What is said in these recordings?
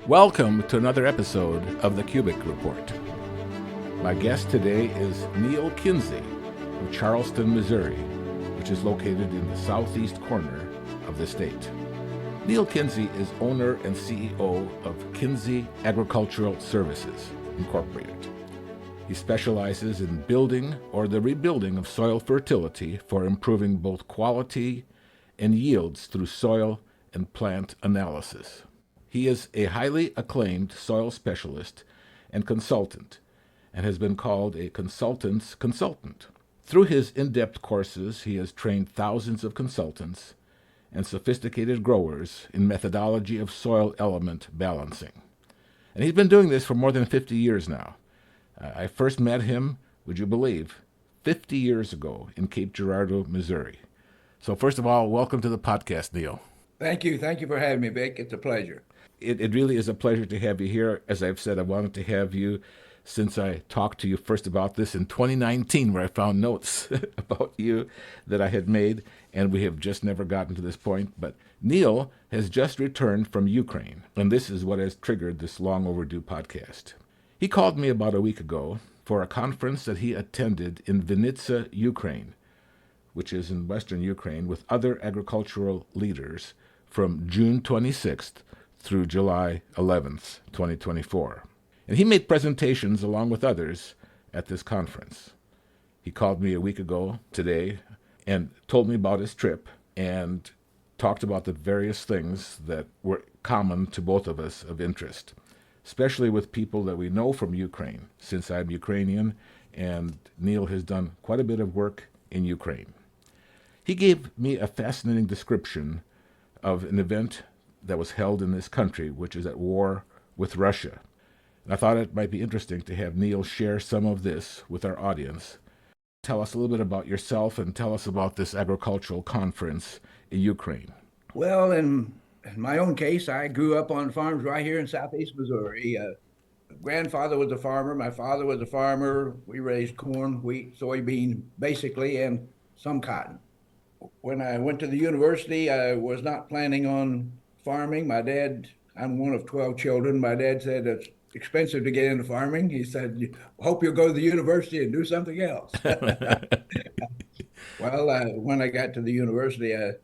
Welcome to another episode of the Cubic Report. My guest today is Neal Kinsey of Charleston, Missouri, which is located in the southeast corner of the state. Neal Kinsey is owner and CEO of Kinsey Agricultural Services, Incorporated. He specializes in building or the rebuilding of soil fertility for improving both quality and yields through soil and plant analysis. He is a highly acclaimed soil specialist and consultant and has been called a consultant's consultant. Through his in-depth courses, he has trained thousands of consultants and sophisticated growers in methodology of soil element balancing. And he's been doing this for more than 50 years now. I first met him, would you believe, 50 years ago in Cape Girardeau, Missouri. So first of all, welcome to the podcast, Neal. Thank you. Thank you for having me, Vic. It's a pleasure. It really is a pleasure to have you here. As I've said, I wanted to have you since I talked to you first about this in 2019, where I found notes about you that I had made, and we have just never gotten to this point. But Neal has just returned from Ukraine, and this is what has triggered this long overdue podcast. He called me about a week ago for a conference that he attended in Vinnytsia, Ukraine, which is in western Ukraine, with other agricultural leaders from June 26th through July 11th, 2024. And he made presentations along with others at this conference. He called me a week ago today and told me about his trip and talked about the various things that were common to both of us of interest, especially with people that we know from Ukraine, since I'm Ukrainian and Neal has done quite a bit of work in Ukraine. He gave me a fascinating description of an event that was held in this country, which is at war with Russia. And I thought it might be interesting to have Neal share some of this with our audience. Tell us a little bit about yourself and tell us about this agricultural conference in Ukraine. Well, in my own case, I grew up on farms right here in southeast Missouri. Grandfather was a farmer. My father was a farmer. We raised corn, wheat, soybean, basically, and some cotton. When I went to the university, I was not planning on farming. I'm one of 12 children. My dad said it's expensive to get into farming. He said, hope you'll go to the university and do something else. Well, when I got to the university, I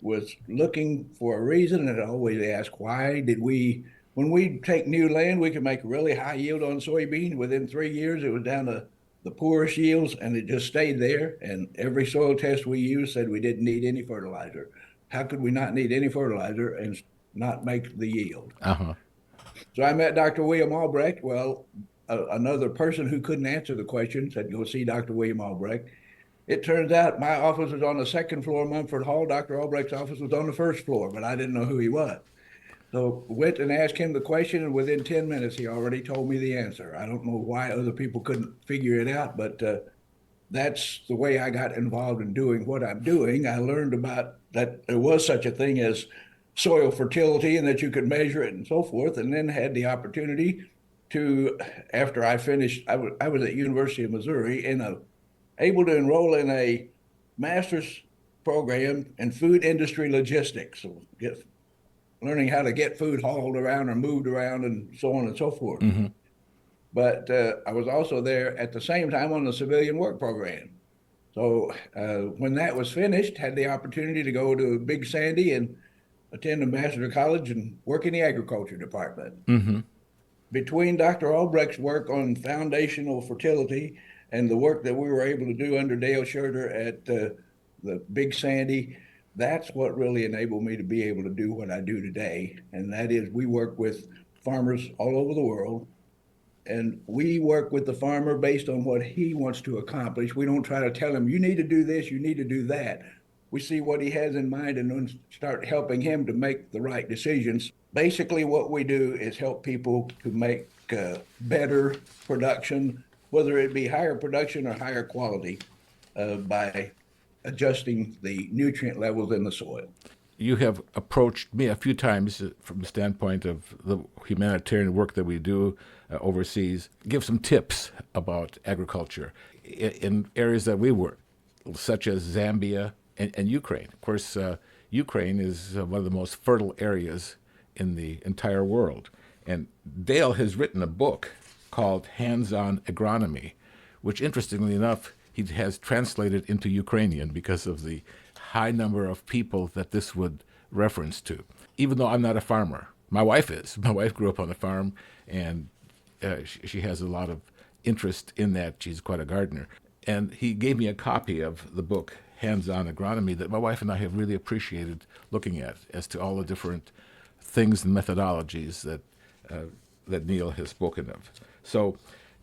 was looking for a reason, and I always ask, when we take new land, we can make a really high yield on soybean. Within 3 years, it was down to the poorest yields, and it just stayed there. And every soil test we used said we didn't need any fertilizer. How could we not need any fertilizer and not make the yield? Uh-huh. So I met Dr. William Albrecht. Well, another person who couldn't answer the question said, go see Dr. William Albrecht. It turns out my office was on the second floor of Mumford Hall. Dr. Albrecht's office was on the first floor, but I didn't know who he was. So went and asked him the question, and within 10 minutes, he already told me the answer. I don't know why other people couldn't figure it out, but that's the way I got involved in doing what I'm doing. I learned about that there was such a thing as soil fertility and that you could measure it and so forth, and then had the opportunity to, after I finished, I was at University of Missouri able to enroll in a master's program in food industry logistics, so learning how to get food hauled around or moved around and so on and so forth. Mm-hmm. But I was also there at the same time on the civilian work program. So when that was finished, had the opportunity to go to Big Sandy and attend a master's college and work in the agriculture department. Mm-hmm. Between Dr. Albrecht's work on foundational fertility and the work that we were able to do under Dale Schurter at the Big Sandy, that's what really enabled me to be able to do what I do today. And that is, we work with farmers all over the world, and we work with the farmer based on what he wants to accomplish. We don't try to tell him, you need to do this, you need to do that. We see what he has in mind and then start helping him to make the right decisions. Basically, what we do is help people to make better production, whether it be higher production or higher quality, by adjusting the nutrient levels in the soil. You have approached me a few times from the standpoint of the humanitarian work that we do overseas. Give some tips about agriculture in areas that we work, such as Zambia and Ukraine. Of course, Ukraine is one of the most fertile areas in the entire world. And Dale has written a book called Hands-on Agronomy, which, interestingly enough, he has translated into Ukrainian because of the high number of people that this would reference to. Even though I'm not a farmer, my wife is. My wife grew up on a farm, and she has a lot of interest in that. She's quite a gardener. And he gave me a copy of the book, Hands-on Agronomy, that my wife and I have really appreciated looking at as to all the different things and methodologies that Neal has spoken of. So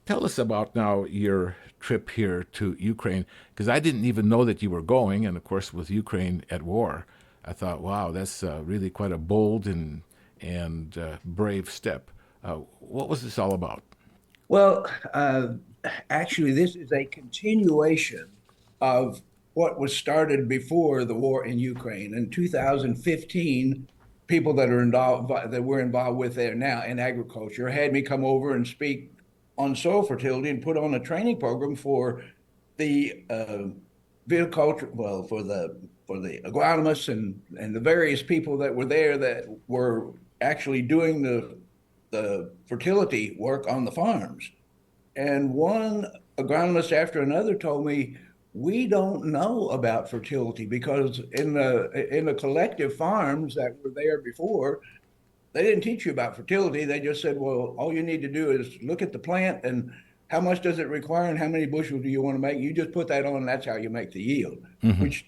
tell us about now your trip here to Ukraine, because I didn't even know that you were going. And of course, with Ukraine at war, I thought, wow, that's really quite a bold and brave step. What was this all about? Well, actually, this is a continuation of what was started before the war in Ukraine. In 2015, people that are involved that we're involved with there now in agriculture had me come over and speak on soil fertility and put on a training program for the viticulture, well, for the agronomists and the various people that were there that were actually doing the fertility work on the farms. And one agronomist after another told me, we don't know about fertility because in the collective farms that were there before, they didn't teach you about fertility. They just said, well, all you need to do is look at the plant and how much does it require and how many bushels do you want to make? You just put that on, and that's how you make the yield, Mm-hmm. which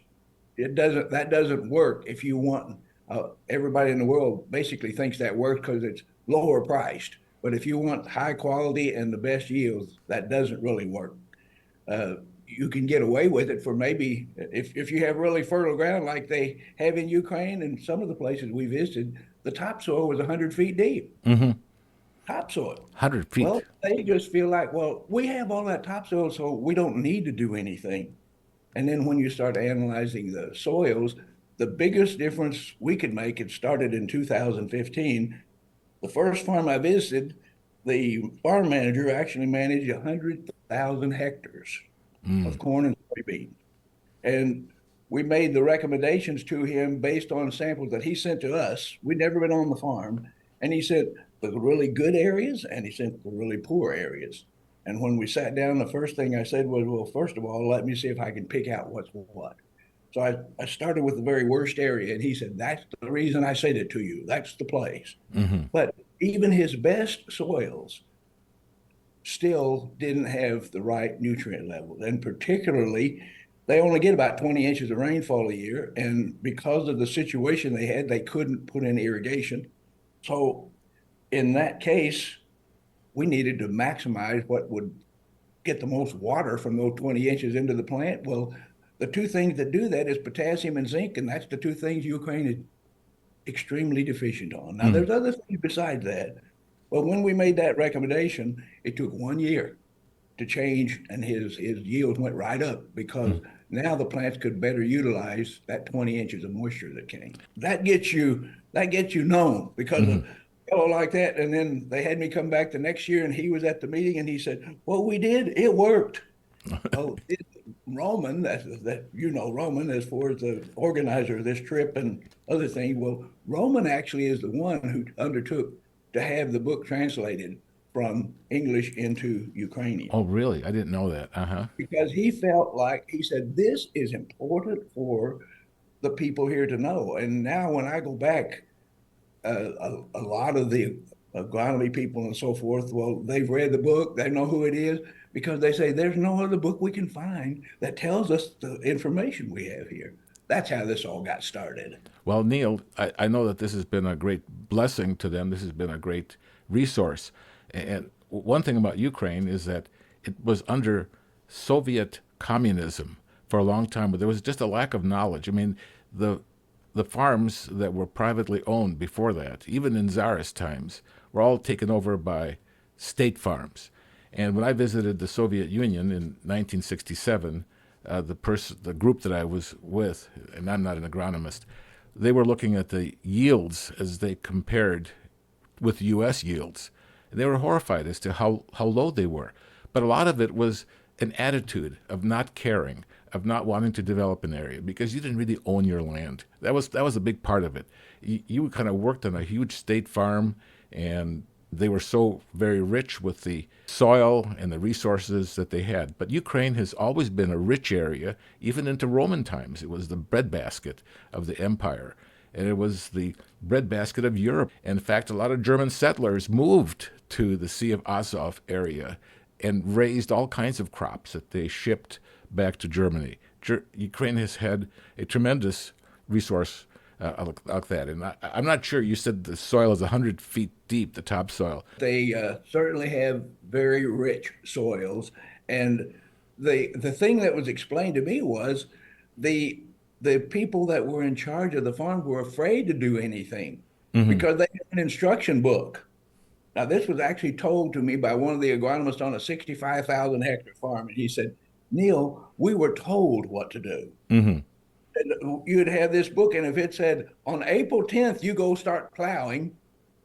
that doesn't work if you want everybody in the world basically thinks that works because it's lower priced. But if you want high quality and the best yields, that doesn't really work. Uh, you can get away with it for maybe if you have really fertile ground like they have in Ukraine and some of the places we visited, the topsoil was 100 feet deep. Mm-hmm. Topsoil. 100 Well, feet. they just feel like, well, we have all that topsoil, so we don't need to do anything. And then when you start analyzing the soils, the biggest difference we could make, it started in 2015. The first farm I visited, the farm manager actually managed 100,000 hectares of Mm. corn and soybeans. And we made the recommendations to him based on samples that he sent to us. We'd never been on the farm. And he said the really good areas and he sent the really poor areas. And when we sat down, the first thing I said was, well, first of all, let me see if I can pick out what's what. So I started with the very worst area. And he said, that's the reason I said it to you. That's the place. Mm-hmm. But even his best soils still didn't have the right nutrient levels. And particularly, they only get about 20 inches of rainfall a year. And because of the situation they had, they couldn't put in irrigation. So in that case, we needed to maximize what would get the most water from those 20 inches into the plant. Well, the two things that do that is potassium and zinc, and that's the two things Ukraine is extremely deficient on. Now, Mm. there's other things besides that. But when we made that recommendation, it took 1 year to change, and his yields went right up because Mm. now the plants could better utilize that 20 inches of moisture that came. That gets you known because Mm-hmm. of a fellow like that. And then they had me come back the next year, and he was at the meeting, and he said, "What we did, it worked." Oh, Roman, that Roman as far as the organizer of this trip and other things. Well, Roman actually is the one who undertook to have the book translated from English into Ukrainian Oh, really? I didn't know that. Uh-huh. because he felt like he said this is important for the people here to know. And now when I go back, a lot of the agronomy people and so forth, well, they've read the book, they know who it is because they say there's no other book we can find that tells us the information we have here. That's how this all got started. Well, Neal, I know that this has been a great blessing to them. This has been a great resource. And one thing about Ukraine is that it was under Soviet communism for a long time, but there was just a lack of knowledge. I mean, the farms that were privately owned before that, even in Tsarist times, were all taken over by state farms. And when I visited the Soviet Union in 1967, the group that I was with, and I'm not an agronomist, they were looking at the yields as they compared with U.S. yields. And they were horrified as to how low they were. But a lot of it was an attitude of not caring, of not wanting to develop an area because you didn't really own your land. That was a big part of it. You kind of worked on a huge state farm, and they were so very rich with the soil and the resources that they had. But Ukraine has always been a rich area, even into Roman times. It was the breadbasket of the empire, and it was the breadbasket of Europe. In fact, a lot of German settlers moved to the Sea of Azov area and raised all kinds of crops that they shipped back to Germany. Ukraine has had a tremendous resource like that. And I'm not sure, you said the soil is 100 feet deep, the topsoil. They certainly have very rich soils, and the thing that was explained to me was the the people that were in charge of the farm were afraid to do anything Hmm. because they had an instruction book. Now, this was actually told to me by one of the agronomists on a 65,000 hectare farm, and he said, "Neal, we were told what to do." Hmm. And you'd have this book, and if it said on April 10th, you go start plowing,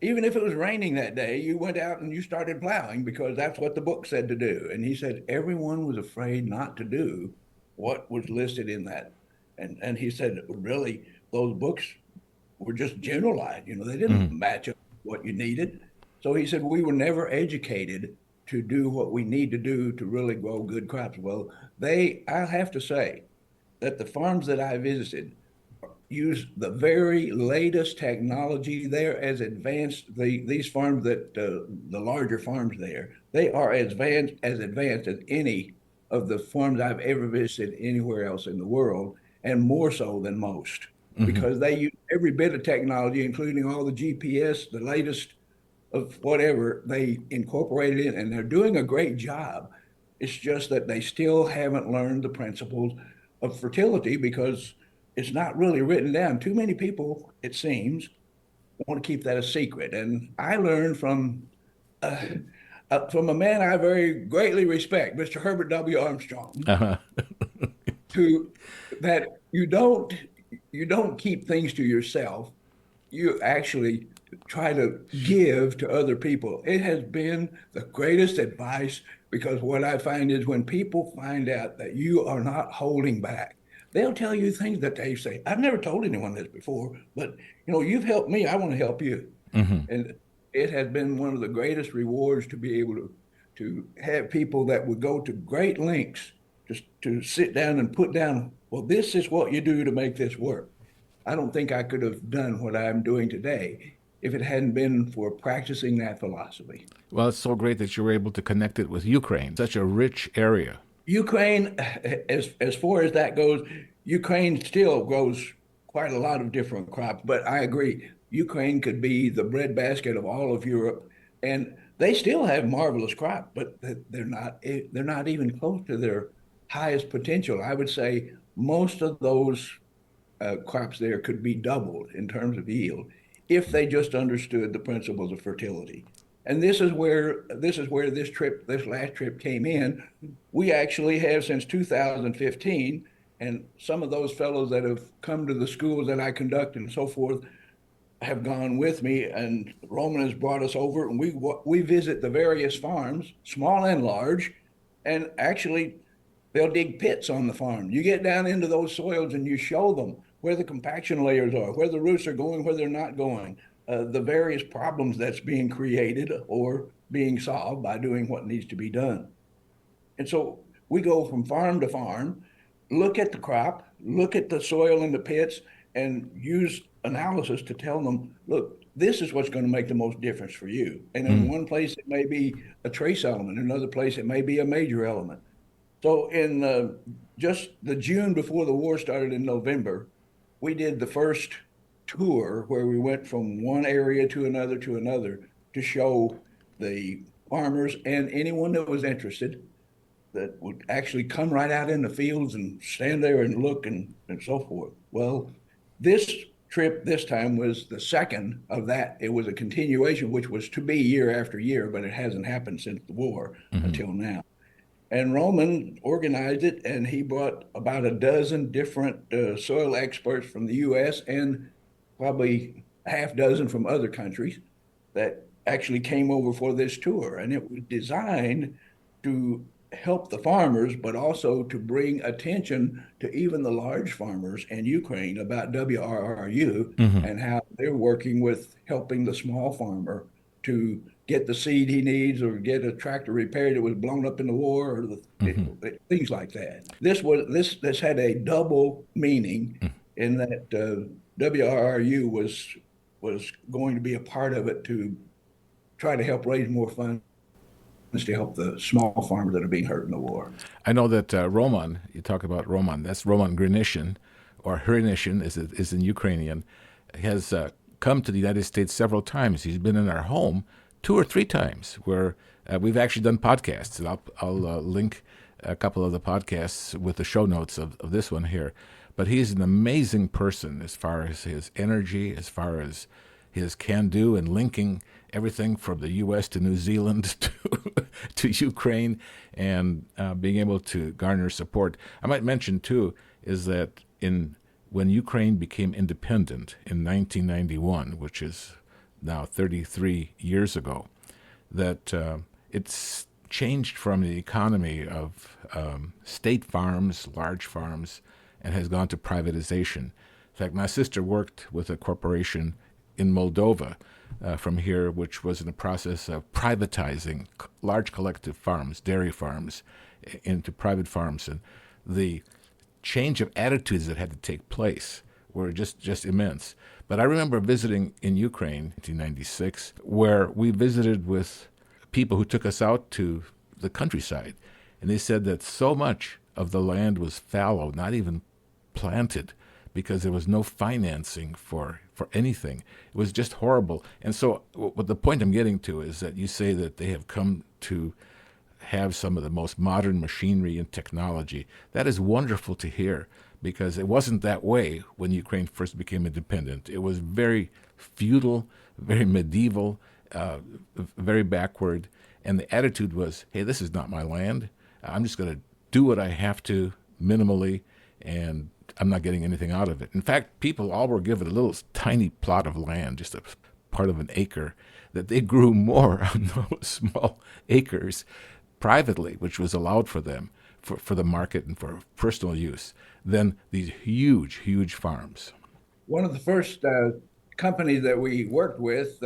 even if it was raining that day, you went out and you started plowing because that's what the book said to do. And he said everyone was afraid not to do what was listed in that. And he said, really, those books were just generalized. They didn't Hmm. match up what you needed. So he said we were never educated to do what we need to do to really grow good crops. Well, I have to say that the farms that I visited use the very latest technology. They're as advanced. These farms that the larger farms there, they are as advanced as any of the farms I've ever visited anywhere else in the world, and more so than most, Hmm. because they use every bit of technology, including all the GPS, the latest of whatever they incorporated in, and they're doing a great job. It's just that they still haven't learned the principles of fertility because it's not really written down. Too many people, it seems, want to keep that a secret. And I learned uh, from a man I very greatly respect, Mr. Herbert W. Armstrong, Uh-huh. to that you don't keep things to yourself. You actually try to give to other people. It has been the greatest advice because what I find is when people find out that you are not holding back, they'll tell you things that they say, I've never told anyone this before, but you've helped me. I want to help you. Hmm. And it has been one of the greatest rewards to be able to have people that would go to great lengths just to sit down and put down, well, this is what you do to make this work. I don't think I could have done what I'm doing today if it hadn't been for practicing that philosophy. Well, it's so great that you were able to connect it with Ukraine, such a rich area. Ukraine, as far as that goes, Ukraine still grows quite a lot of different crops, but I agree, Ukraine could be the breadbasket of all of Europe, and they still have marvelous crops, but they're not even close to their highest potential. I would say most of those crops there could be doubled in terms of yield if they just understood the principles of fertility. And this is where this last trip came in. We actually have since 2015, and some of those fellows that have come to the schools that I conduct and so forth have gone with me, and Roman has brought us over, and we visit the various farms, small and large, and actually they'll dig pits on the farm. You get down into those soils and you show them where the compaction layers are, where the roots are going, where they're not going, the various problems that's being created or being solved by doing what needs to be done. And so we go from farm to farm, look at the crop, look at the soil in the pits, and use analysis to tell them, look, this is what's going to make the most difference for you. And in Mm. one place, it may be a trace element. In another place, it may be a major element. So in just the June before the war started in November, we did the first tour where we went from one area to another to show the farmers and anyone that was interested that would actually come right out in the fields and stand there and look and so forth. Well, this trip this time was the second of that. It was a continuation, which was to be year after year, but it hasn't happened since the war Hmm. until now. And Roman organized it, and he brought about a dozen different soil experts from the U.S. and probably a half dozen from other countries that actually came over for this tour. And it was designed to help the farmers, but also to bring attention to even the large farmers in Ukraine about WRRU Hmm. and how they're working with helping the small farmer to get the seed he needs or get a tractor repaired that was blown up in the war or Hmm. things like that. This had a double meaning in that WRRU was going to be a part of it to try to help raise more funds to help the small farmers that are being hurt in the war. I know that Roman, you talk about Roman, that's Roman Grinishin, or Hrinishin is in Ukrainian, has come to the United States several times. He's been in our home 2 or 3 times where we've actually done podcasts. And I'll link a couple of the podcasts with the show notes of this one here. But he's an amazing person as far as his energy, as far as his can-do and linking everything from the U.S. to New Zealand to Ukraine and being able to garner support. I might mention, too, is that when Ukraine became independent in 1991, which is now 33 years ago, that it's changed from the economy of state farms, large farms, and has gone to privatization. In fact, my sister worked with a corporation in Moldova from here, which was in the process of privatizing large collective farms, dairy farms, into private farms. And the change of attitudes that had to take place were just immense. But I remember visiting in Ukraine in 1996, where we visited with people who took us out to the countryside. And they said that so much of the land was fallow, not even planted, because there was no financing for anything. It was just horrible. And so what the point I'm getting to is that you say that they have come to have some of the most modern machinery and technology. That is wonderful to hear, because it wasn't that way when Ukraine first became independent. It was very feudal, very medieval, very backward. And the attitude was, hey, this is not my land. I'm just going to do what I have to minimally, and I'm not getting anything out of it. In fact, people all were given a little tiny plot of land, just a part of an acre, that they grew more on those small acres privately, which was allowed for them for the market and for personal use, than these huge, huge farms. One of the first companies that we worked with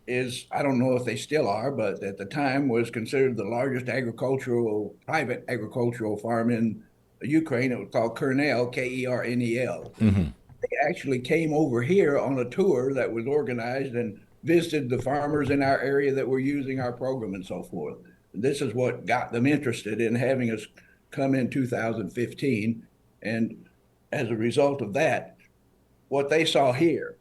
is, I don't know if they still are, but at the time was considered the largest private agricultural farm in Ukraine. It was called Kernel, Kernel. Mm-hmm. They actually came over here on a tour that was organized and visited the farmers in our area that were using our program and so forth. This is what got them interested in having us come in 2015. And as a result of that, what they saw here,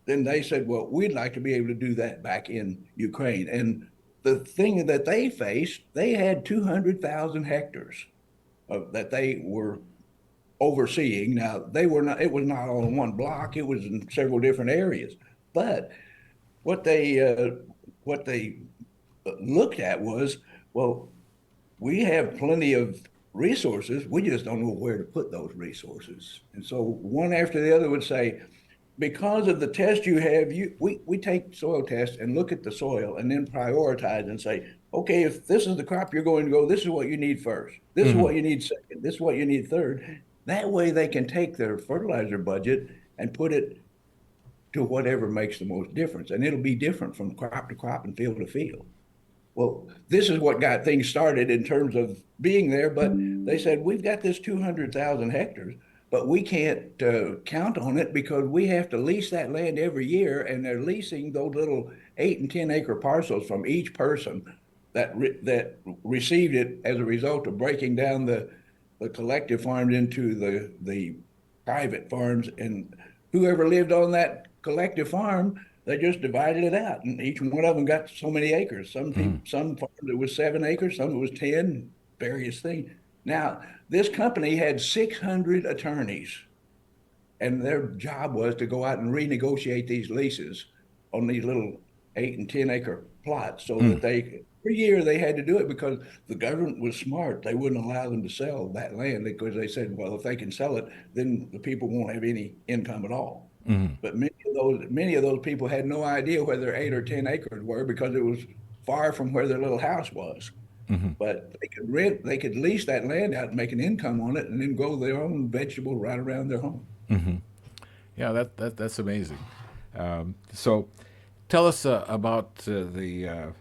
then they said, well, we'd like to be able to do that back in Ukraine. And the thing that they faced, they had 200,000 hectares that they were overseeing. Now, it was not all in one block, it was in several different areas. But what they looked at was, well, we have plenty of resources. We just don't know where to put those resources. And so one after the other would say, because of the test you have, we take soil tests and look at the soil and then prioritize and say, okay, if this is the crop you're going to go, this is what you need first. This is what you need second. This is what you need third. That way they can take their fertilizer budget and put it to whatever makes the most difference. And it'll be different from crop to crop and field to field. Well, this is what got things started in terms of being there. But they said, we've got this 200,000 hectares, but we can't count on it because we have to lease that land every year. And they're leasing those little 8 and 10 acre parcels from each person that received it as a result of breaking down the collective farms into the private farms. And whoever lived on that collective farm, they just divided it out, and each one of them got so many acres. Some farms it was 7 acres, some it was 10, various things. Now, this company had 600 attorneys, and their job was to go out and renegotiate these leases on these little 8 and 10 acre plots, so that every year they had to do it because the government was smart. They wouldn't allow them to sell that land because they said, well, if they can sell it, then the people won't have any income at all. But many of those people had no idea where their 8 or 10 acres were because it was far from where their little house was. But they could lease that land out and make an income on it, and then grow their own vegetable right around their home. Yeah, that's amazing. So Tell us about the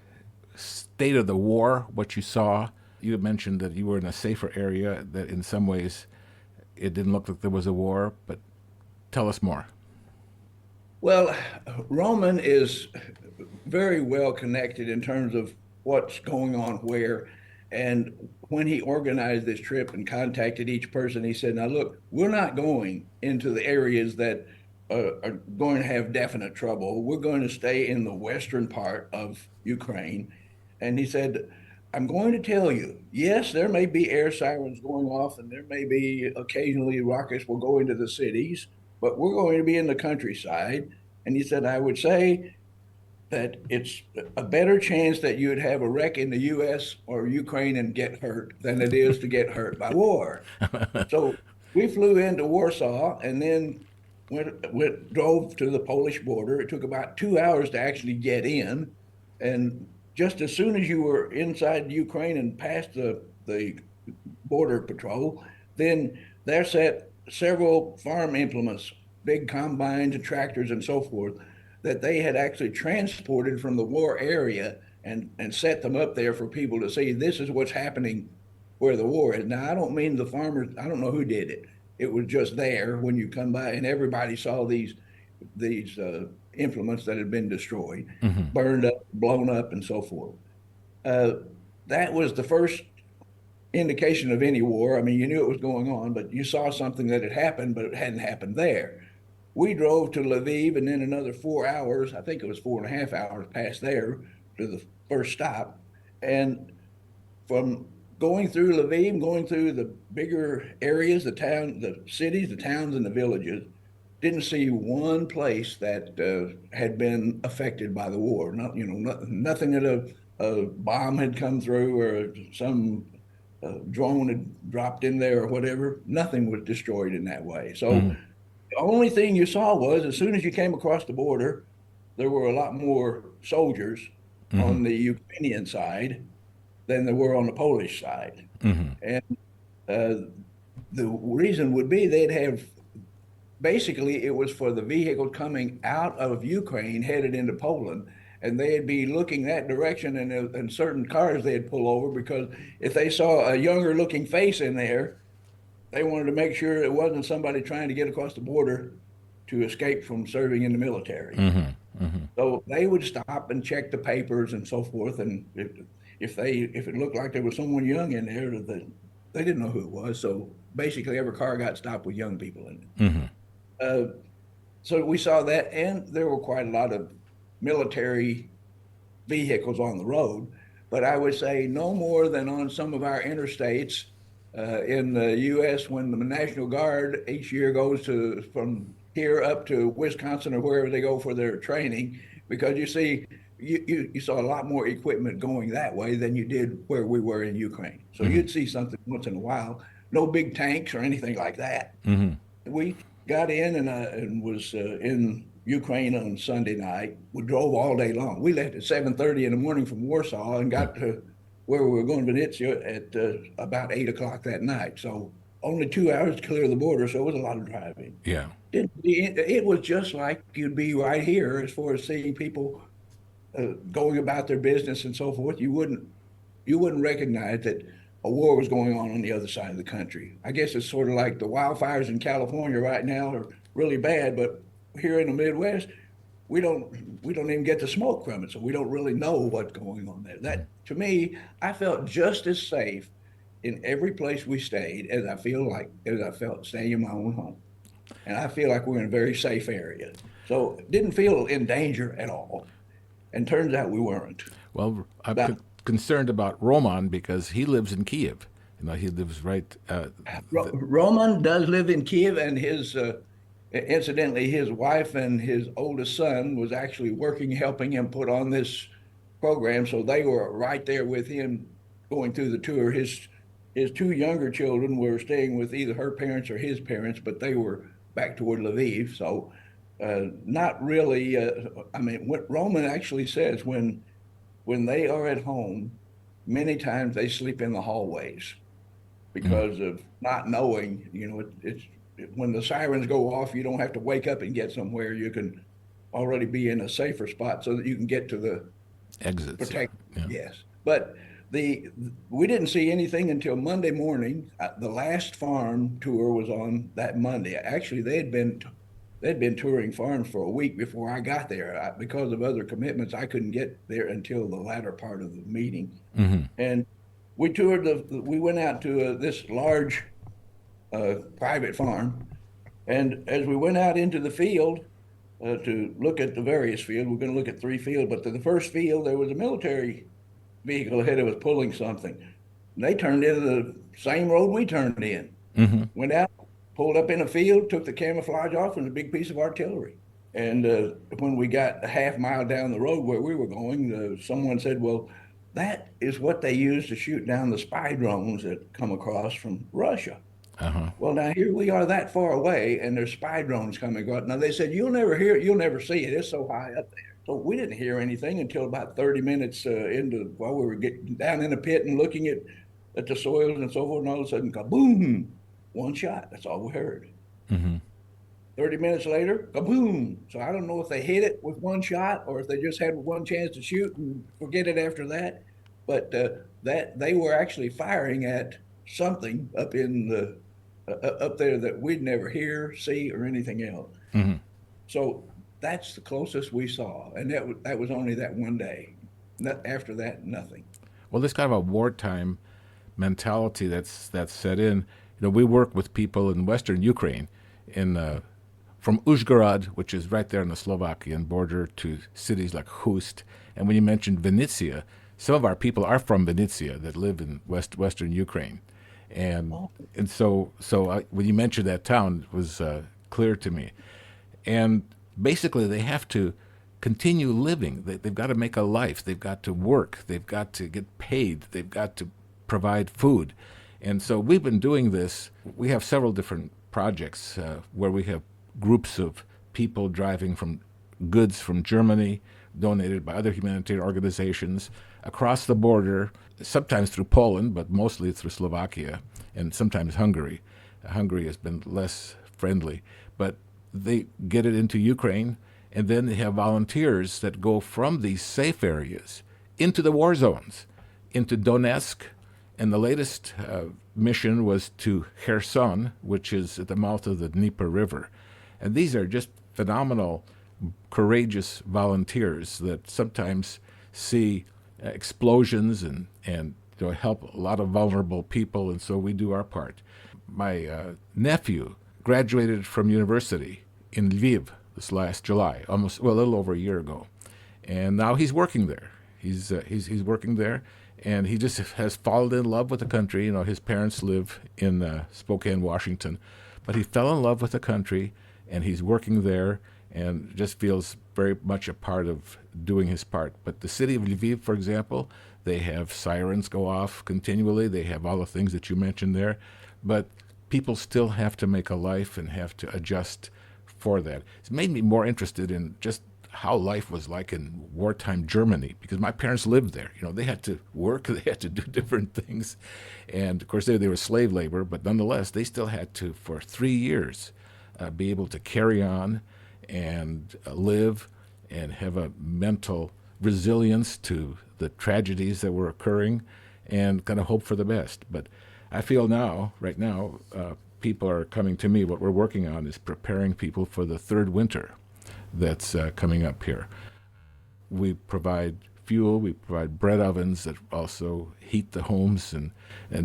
state of the war, what you saw. You mentioned that you were in a safer area, that in some ways it didn't look like there was a war, but tell us more. Well, Roman is very well connected in terms of what's going on where. And when he organized this trip and contacted each person, he said, "Now, look, we're not going into the areas that are going to have definite trouble. We're going to stay in the western part of Ukraine." And he said, "I'm going to tell you, yes, there may be air sirens going off, and there may be occasionally rockets will go into the cities, but we're going to be in the countryside." And he said, "I would say that it's a better chance that you would have a wreck in the US or Ukraine and get hurt than it is to get hurt by war." So we flew into Warsaw and then drove to the Polish border. It took about 2 hours to actually get in. And just as soon as you were inside Ukraine and past the border patrol, then there sat several farm implements, big combines and tractors and so forth, that they had actually transported from the war area and set them up there for people to see this is what's happening where the war is. Now, I don't mean the farmers, I don't know who did it. It was just there when you come by, and everybody saw these implements that had been destroyed, burned up, blown up, and so forth. Uh, that was the first indication of any war. I mean, you knew it was going on, but you saw something that had happened, but it hadn't happened there. We drove to Lviv and then another 4 hours, I think it was 4.5 hours past there to the first stop. And from going through Lviv, going through the bigger areas, the town, the cities, the towns, and the villages, didn't see one place that had been affected by the war. Not, nothing that a bomb had come through or some drone had dropped in there or whatever. Nothing was destroyed in that way. So Mm-hmm. the only thing you saw was as soon as you came across the border, there were a lot more soldiers Mm-hmm. on the Ukrainian side than there were on the Polish side. Mm-hmm. And uh, the reason would be they'd have basically it was for the vehicle coming out of Ukraine headed into Poland. And they'd be looking that direction, and certain cars they'd pull over because if they saw a younger looking face in there, they wanted to make sure it wasn't somebody trying to get across the border to escape from serving in the military. Mm-hmm. Mm-hmm. So they would stop and check the papers and so forth. And if it looked like there was someone young in there, they didn't know who it was. So basically, every car got stopped with young people in it. Mm-hmm. Uh, so we saw that, and there were quite a lot of military vehicles on the road, but I would say no more than on some of our interstates in the U.S. when the National Guard each year goes to from here up to Wisconsin or wherever they go for their training, because you see, you saw a lot more equipment going that way than you did where we were in Ukraine. So Mm-hmm. you'd see something once in a while, no big tanks or anything like that. Mm-hmm. We got in and was in Ukraine on Sunday night. We drove all day long. We left at 7:30 in the morning from Warsaw and got to where we were going to Vinnytsia at about 8 o'clock that night. So only 2 hours to clear the border. So it was a lot of driving. Yeah. It was just like you'd be right here as far as seeing people going about their business and so forth. You wouldn't recognize that a war was going on the other side of the country. I guess it's sort of like the wildfires in California right now are really bad, but here in the Midwest, we don't even get the smoke from it, so we don't really know what's going on there. That to me, I felt just as safe in every place we stayed as I felt staying in my own home, and I feel like we're in a very safe area. So didn't feel in danger at all, and turns out we weren't. Well, I'm Now, concerned about Roman because he lives in Kiev. He lives right. Roman does live in Kiev, and incidentally, his wife and his oldest son was actually working, helping him put on this program. So they were right there with him going through the tour. His two younger children were staying with either her parents or his parents, but they were back toward Lviv. So not really. I mean, what Roman actually says when they are at home, many times they sleep in the hallways Mm-hmm. because of not knowing, when the sirens go off, you don't have to wake up and get somewhere. You can already be in a safer spot so that you can get to the Exits, yeah. protect. Yeah. Yes, but the we didn't see anything until Monday morning. The last farm tour was on that Monday. Actually, they'd been touring farms for a week before I got there. Because of other commitments, I couldn't get there until the latter part of the meeting. Hmm. And we went out to this large private farm, and as we went out into the field to look at the various fields, we're going to look at three fields. But to the first field, there was a military vehicle ahead of us pulling something. And they turned into the same road we turned in. Hmm. Went out, pulled up in a field, took the camouflage off, and a big piece of artillery. And when we got a half mile down the road where we were going, someone said, "Well, that is what they use to shoot down the spy drones that come across from Russia." Uh-huh. Well, now here we are that far away, and there's spy drones coming across. Now they said you'll never hear it, you'll never see it. It's so high up there. So we didn't hear anything until about 30 minutes into while we were getting down in the pit and looking at the soils and so forth. And all of a sudden, kaboom! One shot. That's all we heard. Hmm. 30 minutes later, kaboom! So I don't know if they hit it with one shot or if they just had one chance to shoot and forget it after that. But that they were actually firing at something up there that we'd never hear, see, or anything else. Hmm. So that's the closest we saw, and that was only that one day. Not, after that, nothing. Well, this kind of a wartime mentality that's set in. We work with people in Western Ukraine, in from Uzhgorod, which is right there on the Slovakian border, to cities like Hust. And when you mentioned Venetia, some of our people are from Venetia that live in Western Ukraine, and Oh, when you mentioned that town, it was clear to me. And basically, they have to continue living. They've got to make a life. They've got to work. They've got to get paid. They've got to provide food. And so we've been doing this. We have several different projects where we have groups of people driving from goods from Germany, donated by other humanitarian organizations, across the border, sometimes through Poland, but mostly through Slovakia, and sometimes Hungary. Hungary has been less friendly, but they get it into Ukraine, and then they have volunteers that go from these safe areas into the war zones, into Donetsk, and the latest mission was to Kherson, which is at the mouth of the Dnieper River. And these are just phenomenal, courageous volunteers that sometimes see explosions and help a lot of vulnerable people, and so we do our part. My nephew graduated from university in Lviv this last July, a little over a year ago, and now he's working there. He's working there, and he just has fallen in love with the country. His parents live in Spokane, Washington, but he fell in love with the country, and he's working there, and just feels very much a part of doing his part. But the city of Lviv, for example, they have sirens go off continually. They have all the things that you mentioned there, but people still have to make a life and have to adjust for that. It's made me more interested in just how life was like in wartime Germany, because my parents lived there. They had to work, they had to do different things, and of course they were slave labor, but nonetheless they still had to, for 3 years, be able to carry on and live and have a mental resilience to the tragedies that were occurring, and kind of hope for the best. But I feel now, right now, people are coming to me. What we're working on is preparing people for the third winter that's coming up here. We provide fuel, we provide bread ovens that also heat the homes and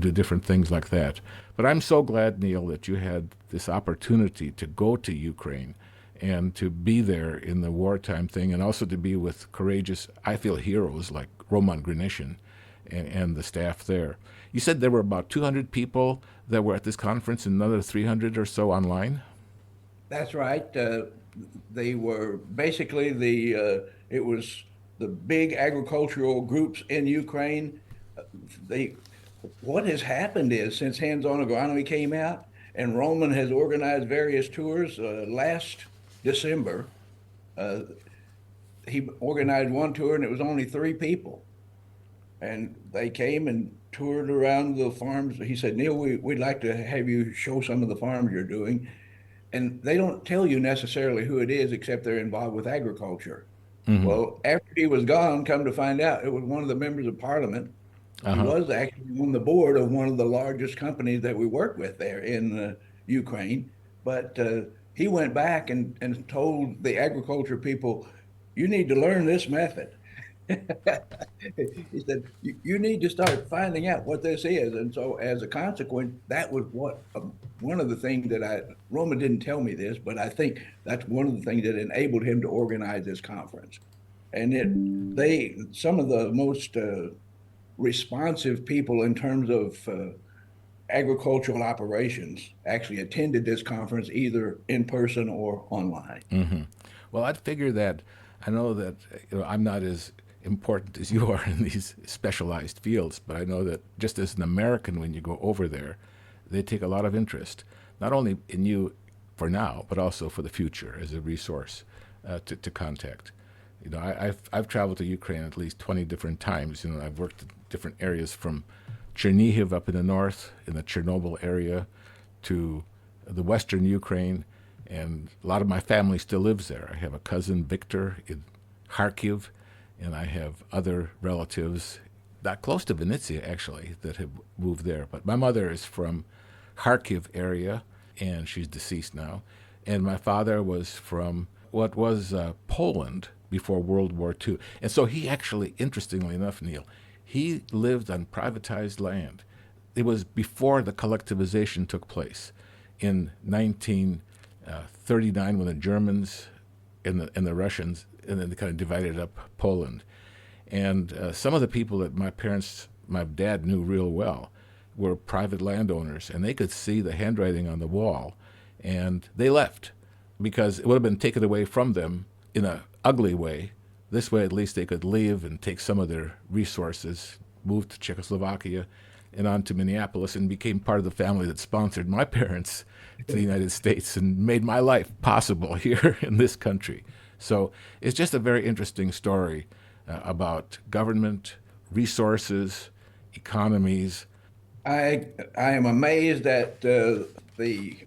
do different things like that. But I'm so glad, Neal, that you had this opportunity to go to Ukraine and to be there in the wartime thing, and also to be with courageous, I feel, heroes like Roman Grinishin and the staff there. You said there were about 200 people that were at this conference and another 300 or so online? that's right. They were basically it was the big agricultural groups in Ukraine. They What has happened is since Hands-on Agronomy came out and Roman has organized various tours. Last December, uh, he organized one tour and it was only three people, and they came and toured around the farms. He said, "Neal, we'd like to have you show some of the farms you're doing." and they don't tell you necessarily who it is, except they're involved with agriculture. Hmm. Well, after he was gone, come to find out, it was one of the members of parliament. He Uh-huh. was actually on the board of one of the largest companies that we work with there in Ukraine. But he went back and told the agriculture people, you need to learn this method. He said, you need to start finding out what this is. And so, as a consequence, that was what one of the things that Roma didn't tell me this, but I think that's one of the things that enabled him to organize this conference. And some of the most responsive people in terms of agricultural operations actually attended this conference either in person or online. Hmm. Well, I'd figure that I know that I'm not as important as you are in these specialized fields, but I know that just as an American, when you go over there, they take a lot of interest, not only in you for now, but also for the future as a resource to contact. I've traveled to Ukraine at least 20 different times. I've worked in different areas from Chernihiv up in the north, in the Chernobyl area, to the western Ukraine, and a lot of my family still lives there. I have a cousin, Victor, in Kharkiv, and I have other relatives, not close to Vinnytsia actually, that have moved there. But my mother is from Kharkiv area, and she's deceased now. And my father was from what was Poland before World War II. And so he actually, interestingly enough, Neal, he lived on privatized land. It was before the collectivization took place in 1939 when the Germans and the Russians, and then they kind of divided up Poland. And some of the people that my dad knew real well, were private landowners, and they could see the handwriting on the wall, and they left because it would have been taken away from them in an ugly way. This way, at least, they could leave and take some of their resources, move to Czechoslovakia, and on to Minneapolis, and became part of the family that sponsored my parents to the United States and made my life possible here in this country. So it's just a very interesting story about government, resources, economies. I am amazed at the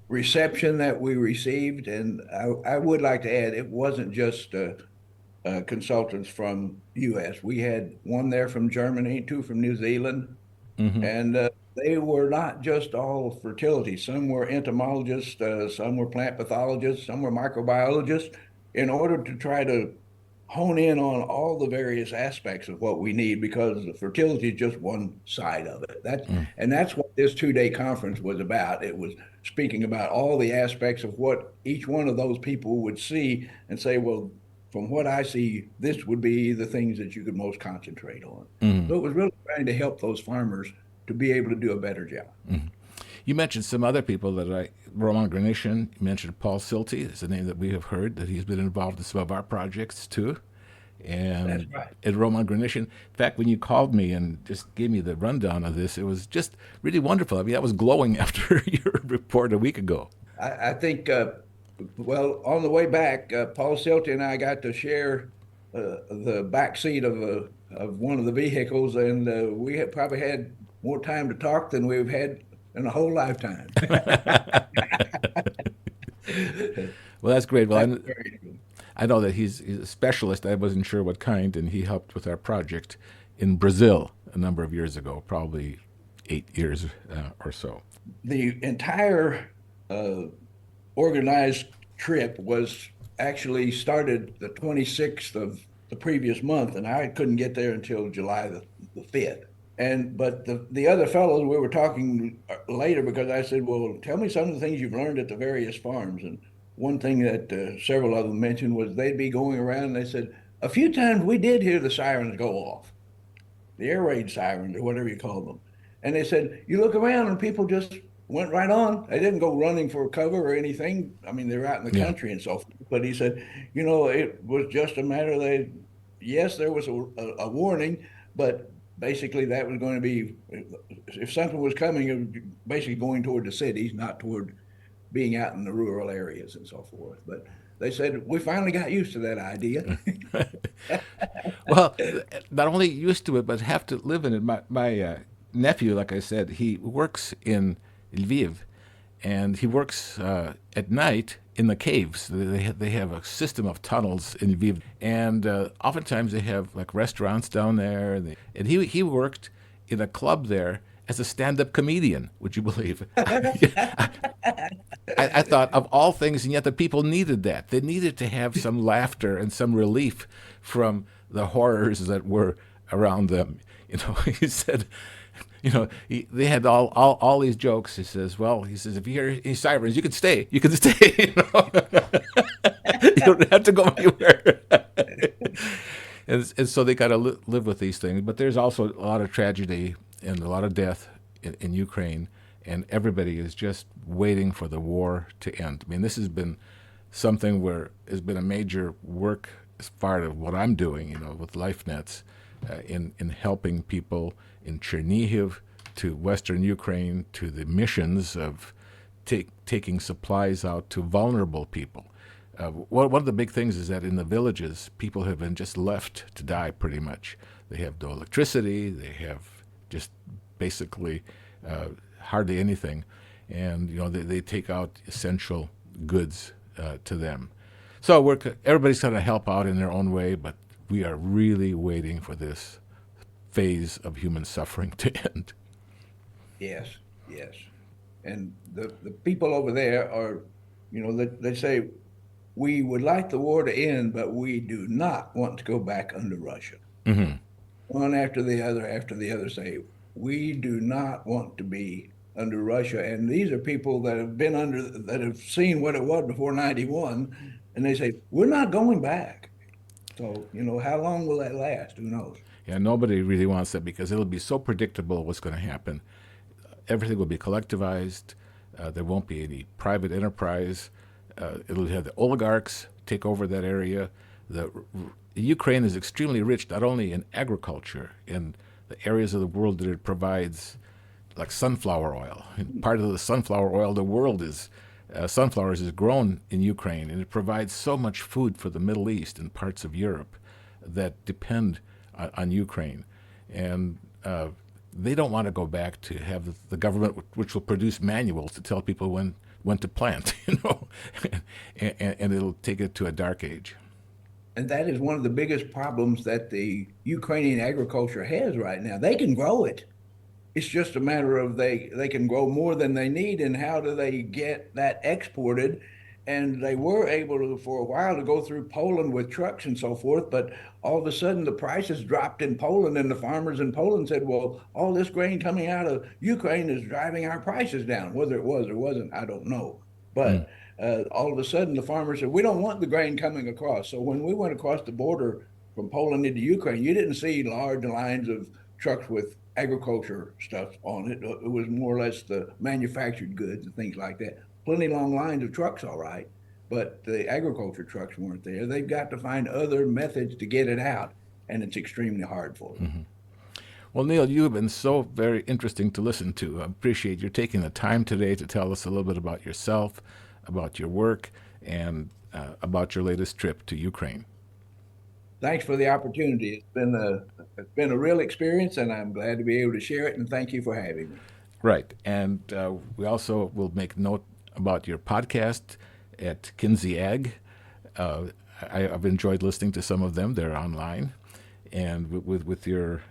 reception that we received, and I would like to add it wasn't just consultants from U.S. We had one there from Germany, two from New Zealand, Hmm. and they were not just all fertility. Some were entomologists, some were plant pathologists, some were microbiologists, in order to try to hone in on all the various aspects of what we need, because the fertility is just one side of it. That's what this 2 day conference was about. It was speaking about all the aspects of what each one of those people would see and say, well, from what I see, this would be the things that you could most concentrate on. Hmm. So it was really trying to help those farmers to be able to do a better job. You mentioned some other people Roman Granishin, you mentioned Paul Silty, is a name that we have heard, that he's been involved in some of our projects too. That's And right. Roman Granishin, in fact, when you called me and just gave me the rundown of this, it was just really wonderful. I mean, I was glowing after your report a week ago. I think, well, on the way back, Paul Silty and I got to share the back seat of one of the vehicles, and we had probably had more time to talk than we've had in a whole lifetime. Well, that's great. That was very good. I know that he's a specialist. I wasn't sure what kind, and he helped with our project in Brazil a number of years ago, probably 8 years or so. The entire uh, organized trip was actually started the 26th of the previous month, and I couldn't get there until July the 5th. But the other fellows, we were talking later, because I said, well, tell me some of the things you've learned at the various farms. And one thing that several of them mentioned was they'd be going around, and they said, a few times we did hear the sirens go off, the air raid sirens or whatever you call them. And they said, you look around and people just went right on. They didn't go running for cover or anything. I mean, they're out in the Yeah. country and so forth. But he said, it was just a matter of yes, there was a warning, but basically that was going to be, if something was coming, it was basically going toward the cities, not toward being out in the rural areas and so forth. But they said, we finally got used to that idea. Well, not only used to it, but have to live in it. My nephew, like I said, he works in Lviv, and he works at night in the caves. They have a system of tunnels in Lviv, and oftentimes they have like restaurants down there. And he worked in a club there as a stand-up comedian. Would you believe? I thought of all things, and yet the people needed that. They needed to have some laughter and some relief from the horrors that were around them. He said, they had all these jokes. He says, well, if you hear any sirens, you can stay. You can stay. You don't have to go anywhere. And so they got to live with these things. But there's also a lot of tragedy and a lot of death in Ukraine, and everybody is just waiting for the war to end. I mean, this has been something where has been a major work as part of what I'm doing, with LifeNets, in helping people in Chernihiv, to Western Ukraine, to the missions of taking supplies out to vulnerable people. One of the big things is that in the villages, people have been just left to die pretty much. They have no electricity, they have just basically hardly anything, and they take out essential goods to them. So everybody's going to help out in their own way, but we are really waiting for this phase of human suffering to end. Yes, yes. And the people over there are, they say, we would like the war to end, but we do not want to go back under Russia. Mm-hmm. One after the other say, we do not want to be under Russia. And these are people that have seen what it was before 91, and they say, we're not going back. So, how long will that last? Who knows? Yeah, nobody really wants that because it'll be so predictable what's going to happen. Everything will be collectivized. There won't be any private enterprise. It'll have the oligarchs take over that area. The Ukraine is extremely rich, not only in agriculture, in the areas of the world that it provides, like sunflower oil. And part of the sunflower oil, the world is sunflowers is grown in Ukraine, and it provides so much food for the Middle East and parts of Europe that depend on Ukraine. And they don't want to go back to have the government, which will produce manuals to tell people when to plant, and it'll take it to a dark age. And that is one of the biggest problems that the Ukrainian agriculture has right now. They can grow it. It's just a matter of they can grow more than they need, and how do they get that exported? And they were able to, for a while, to go through Poland with trucks and so forth, but all of a sudden the prices dropped in Poland, and the farmers in Poland said, well, all this grain coming out of Ukraine is driving our prices down. Whether it was or wasn't, I don't know. But all of a sudden the farmers said, we don't want the grain coming across. So when we went across the border from Poland into Ukraine, you didn't see large lines of trucks with agriculture stuff on it. It was more or less the manufactured goods and things like that. Plenty long lines of trucks, all right, but the agriculture trucks weren't there. They've got to find other methods to get it out, and it's extremely hard for them. Mm-hmm. Well, Neal, you have been so very interesting to listen to. I appreciate you taking the time today to tell us a little bit about yourself, about your work, and about your latest trip to Ukraine. Thanks for the opportunity. It's been a real experience, and I'm glad to be able to share it, and thank you for having me. Right. And we also will make note about your podcast at Kinsey Ag. I've enjoyed listening to some of them. They're online, and with your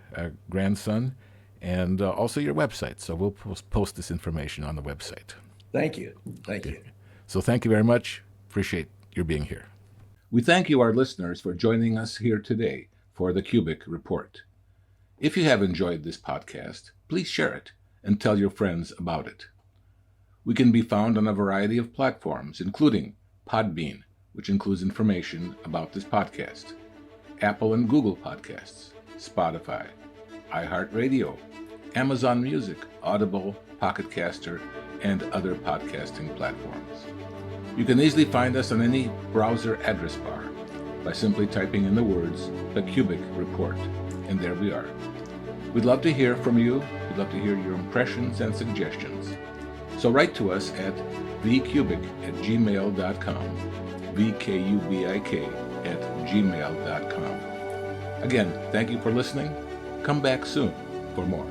grandson, and also your website. So we'll post this information on the website. Thank you. Thank you. So thank you very much. Appreciate your being here. We thank you, our listeners, for joining us here today for the Cubic Report. If you have enjoyed this podcast, please share it and tell your friends about it. We can be found on a variety of platforms, including Podbean, which includes information about this podcast, Apple and Google Podcasts, Spotify, iHeartRadio, Amazon Music, Audible, Pocket Caster, and other podcasting platforms. You can easily find us on any browser address bar by simply typing in the words The Cubic Report, and there we are. We'd love to hear from you. We'd love to hear your impressions and suggestions. So write to us at vcubic@gmail.com, vkubik@gmail.com. Again, thank you for listening. Come back soon for more.